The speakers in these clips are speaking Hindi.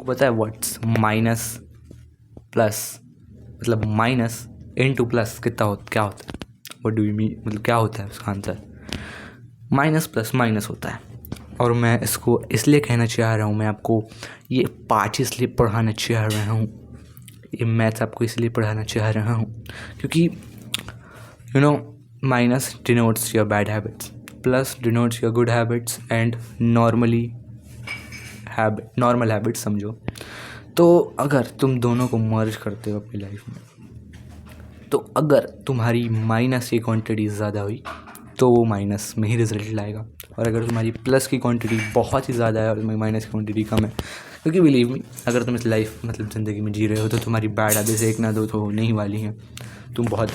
आपको पता है व्हाट्स माइनस प्लस, मतलब माइनस इनटू प्लस क्या होता है? व्हाट डू यू मीन, मतलब क्या होता है उसका आंसर? माइनस प्लस माइनस होता है। और मैं इसको इसलिए कहना चाह रहा हूँ, मैं आपको ये पाँच इसलिए पढ़ाना चाह रहा हूँ, ये मैथ्स आपको इसलिए पढ़ाना चाह रहा हूँ क्योंकि minus denotes your bad habits, plus denotes your good habits and normal habits, समझो। तो अगर तुम दोनों को मर्ज करते हो अपनी लाइफ में, तो अगर तुम्हारी माइनस की क्वांटिटी ज़्यादा हुई तो वो माइनस में ही रिजल्ट लाएगा, और अगर तुम्हारी प्लस की क्वांटिटी बहुत ही ज़्यादा है और तुम्हारी माइनस की क्वांटिटी कम है, क्योंकि बिलीव मी, अगर तुम इस लाइफ मतलब ज़िंदगी में जी रहे हो तो तुम्हारी बैड हैबिट्स एक ना दो तो होने ही वाली हैं। तुम बहुत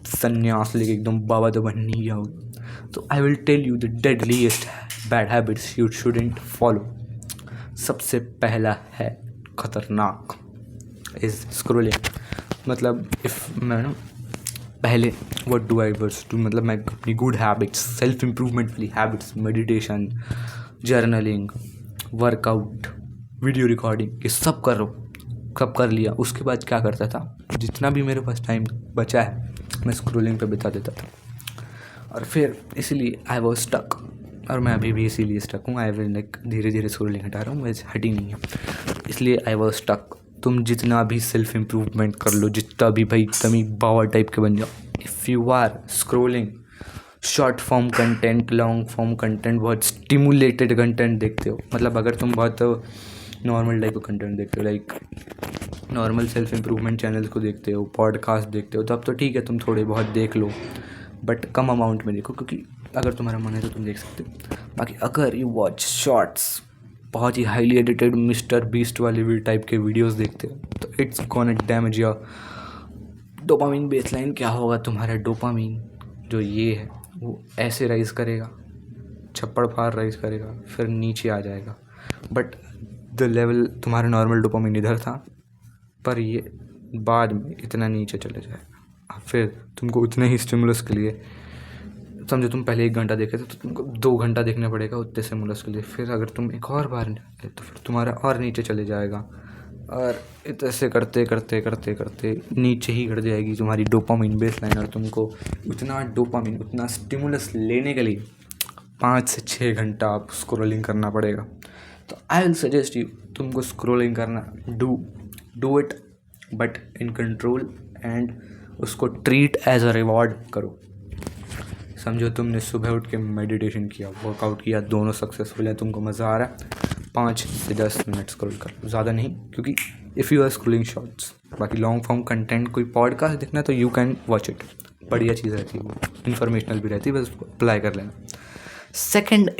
संन्यास लेके एकदम बाबा तो बन नहीं जाओगे। तो I will tell you the deadliest bad habits you shouldn't follow. सबसे पहला है खतरनाक इज़ स्क्रोलिंग। मतलब पहले what do I worse to, मतलब मैं अपनी गुड हैबिट्स, सेल्फ इम्प्रूवमेंट वाली habits, meditation, journaling, workout, video recording, ये सब कर लिया। उसके बाद क्या करता था, जितना भी मेरे पास टाइम बचा है मैं स्क्रोलिंग पे बिता देता था, और फिर इसलिए आई वॉज स्टक, और मैं अभी भी इसीलिए स्टक हूँ। आई विल लाइक धीरे धीरे स्क्रोलिंग हटा रहा हूँ, वैसे हटी नहीं है, इसलिए आई वॉज स्टक। तुम जितना भी सेल्फ इम्प्रूवमेंट कर लो, जितना भी भाई तुम ही बाबा टाइप के बन जाओ, if you are scrolling short form content, long form content, बहुत स्टिमुलेटेड कंटेंट देखते हो, मतलब अगर तुम बहुत नॉर्मल टाइप का कंटेंट देखते हो, like normal self improvement channels को देखते हो, पॉडकास्ट देखते हो, तब तो ठीक है तुम थोड़े बहुत देख लो, बट कम अमाउंट में देखो, क्योंकि अगर तुम्हारा मन है तो तुम देख सकते हो। बाकी अगर यू वॉच शॉर्ट्स, बहुत ही हाईली एडिटेड मिस्टर बीस्ट वाले टाइप के वीडियोस देखते हो, तो it's gonna damage your dopamine baseline. क्या होगा, तुम्हारा डोपामिन जो ये है वो ऐसे राइज करेगा, छप्पड़ फाड़ राइज करेगा, फिर नीचे आ जाएगा, बट द लेवल तुम्हारा नॉर्मल डोपामिन इधर था, पर ये बाद में इतना नीचे चले जाएगा। फिर तुमको उतने ही स्टिमुलस के लिए, समझो तुम पहले 1 घंटा देखे थे तो तुमको 2 घंटा देखना पड़ेगा उतने स्टिमुलस के लिए, फिर अगर तुम एक और बार तो फिर तुम्हारा और नीचे चले जाएगा, और ऐसे करते करते करते करते नीचे ही गिर जाएगी तुम्हारी डोपामिन बेसलाइन, और तुमको उतना डोपामिन, उतना स्टिमुलस लेने के लिए 5 से 6 घंटा आप स्क्रोलिंग करना पड़ेगा। तो आई विल सजेस्ट यू, तुमको स्क्रोलिंग करना, do it but in control, and उसको ट्रीट एज अ रिवॉर्ड करो। समझो तुमने सुबह उठ के मेडिटेशन किया, वर्कआउट किया, दोनों सक्सेसफुल है, तुमको मज़ा आ रहा है, 5 से 10 मिनट स्क्रॉल कर लो, ज़्यादा नहीं, क्योंकि if you are scrolling shorts. बाकी लॉन्ग फॉर्म कंटेंट, कोई पॉडकास्ट देखना तो यू कैन वॉच इट, बढ़िया चीज़ रहती है, इन्फॉर्मेशनल भी रहती है, बस अप्लाई कर लेना। Second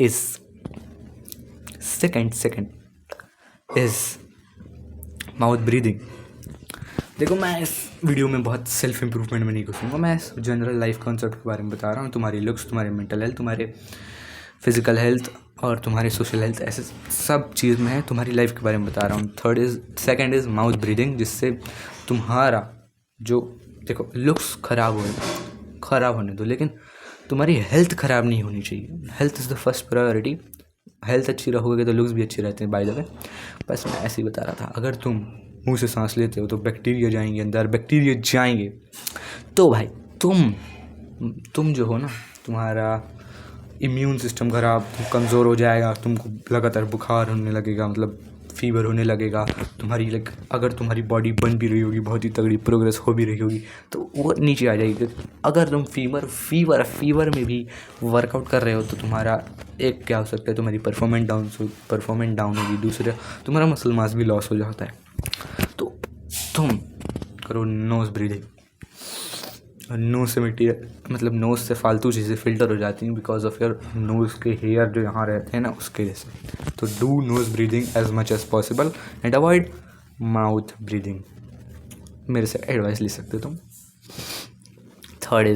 is mouth breathing. देखो मैं इस वीडियो में बहुत सेल्फ इम्प्रूवमेंट में नहीं घुसूँगा, मैं जनरल लाइफ कॉन्सेप्ट के बारे में बता रहा हूँ। तुम्हारी लुक्स, तुम्हारे मेंटल हेल्थ, तुम्हारे फिजिकल हेल्थ और तुम्हारी सोशल हेल्थ, ऐसे सब चीज़ में है, तुम्हारी लाइफ के बारे में बता रहा हूँ। सेकेंड इज़ माउथ ब्रीदिंग, जिससे तुम्हारा जो, देखो लुक्स ख़राब होने दो, लेकिन तुम्हारी हेल्थ ख़राब नहीं होनी चाहिए। Health is the first priority. Health अच्छी रहोगे तो लुक्स भी अच्छे रहते हैं, बाय द वे। बस मैं ऐसे ही बता रहा था, अगर तुम मुंह से सांस लेते हो तो बैक्टीरिया जाएंगे अंदर, बैक्टीरिया जाएंगे तो भाई तुम जो हो ना, तुम्हारा इम्यून सिस्टम ख़राब, कमज़ोर हो जाएगा, तुमको लगातार बुखार होने लगेगा, मतलब फीवर होने लगेगा। तुम्हारी लाइक अगर तुम्हारी बॉडी बन भी रही होगी, बहुत ही तगड़ी प्रोग्रेस हो भी रही होगी, तो वो नीचे आ जाएगी। अगर तुम फीवर में भी वर्कआउट कर रहे हो तो तुम्हारा एक क्या हो सकता है, तुम्हारी परफॉर्मेंस डाउन होगी, दूसरा तुम्हारा मसल मास भी लॉस हो जाता है। तो तुम करो नोज़ ब्रीदिंग, नोज़ से मटीरियल, मतलब नोज़ से फालतू चीज़ें फ़िल्टर हो जाती हैं बिकॉज ऑफ योर नोज़ के हेयर जो यहाँ रहते हैं ना, उसके वजह से। तो do nose breathing as much as possible and avoid mouth breathing. मेरे से एडवाइस ले सकते हो तुम। थर्ड,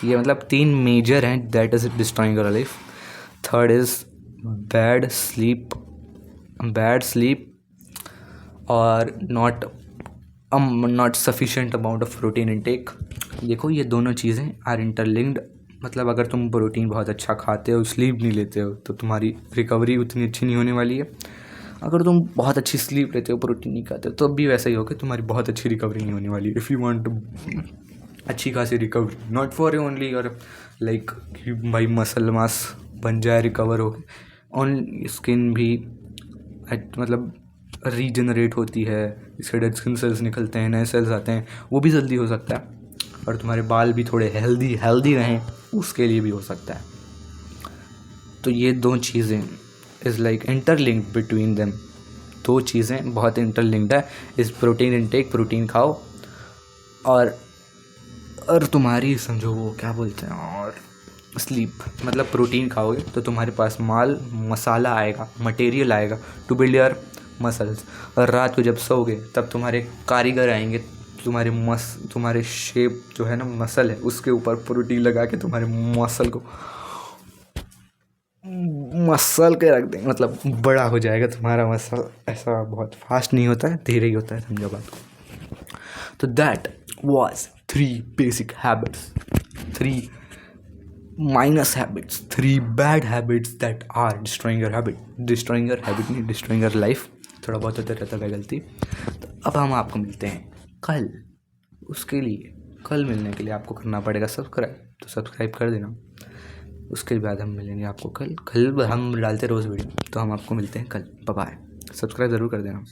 ये मतलब 3 मेजर हैं that is destroying your life. Third is bad sleep और not sufficient amount of protein intake. देखो ये दोनों चीज़ें आर इंटरलिंक्ड मतलब अगर तुम प्रोटीन बहुत अच्छा खाते हो, स्लीप नहीं लेते हो, तो तुम्हारी रिकवरी उतनी अच्छी नहीं होने वाली है। अगर तुम बहुत अच्छी स्लीप लेते हो, प्रोटीन नहीं खाते हो, तो भी वैसा ही होगा, तुम्हारी बहुत अच्छी रिकवरी नहीं होने वाली है। इफ़ यू वांट अच्छी खासी रिकवरी, नॉट फॉर ओनली और लाइक कि भाई मसल मास बन जाए, रिकवर हो, ऑन स्किन भी मतलब रीजनरेट होती है, इससे डेड स्किन सेल्स निकलते हैं, नए सेल्स आते हैं, वो भी जल्दी हो सकता है। और तुम्हारे बाल भी थोड़े हेल्दी रहें, उसके लिए भी हो सकता है। तो ये दो चीज़ें is like interlinked between them. दो चीज़ें बहुत इंटरलिंक्ड है। इस प्रोटीन इनटेक, प्रोटीन खाओ, और तुम्हारी समझो वो क्या बोलते हैं, और स्लीप, मतलब प्रोटीन खाओगे तो तुम्हारे पास मसाला आएगा, मटेरियल आएगा टू बिल्ड योर मसल्स। और रात को जब सोओगे तब तुम्हारे कारीगर आएंगे, तुम्हारे शेप जो है ना, मसल है, उसके ऊपर प्रोटीन लगा के तुम्हारे मसल के रख देंगे, मतलब बड़ा हो जाएगा तुम्हारा मसल। ऐसा बहुत फास्ट नहीं होता है, धीरे ही होता है, समझो बात को। तो that was 3 basic habits, 3 minus habits, 3 bad habits that are destroying your नहीं, destroying your life। थोड़ा बहुत होता रहता है गलती। तो अब हम आपको मिलते हैं कल। उसके लिए कल मिलने के लिए आपको करना पड़ेगा सब्सक्राइब, तो सब्सक्राइब कर देना। उसके बाद हम मिलेंगे आपको कल हम डालते रोज़ वीडियो, तो हम आपको मिलते हैं कल। बाय बाय, सब्सक्राइब ज़रूर कर देना।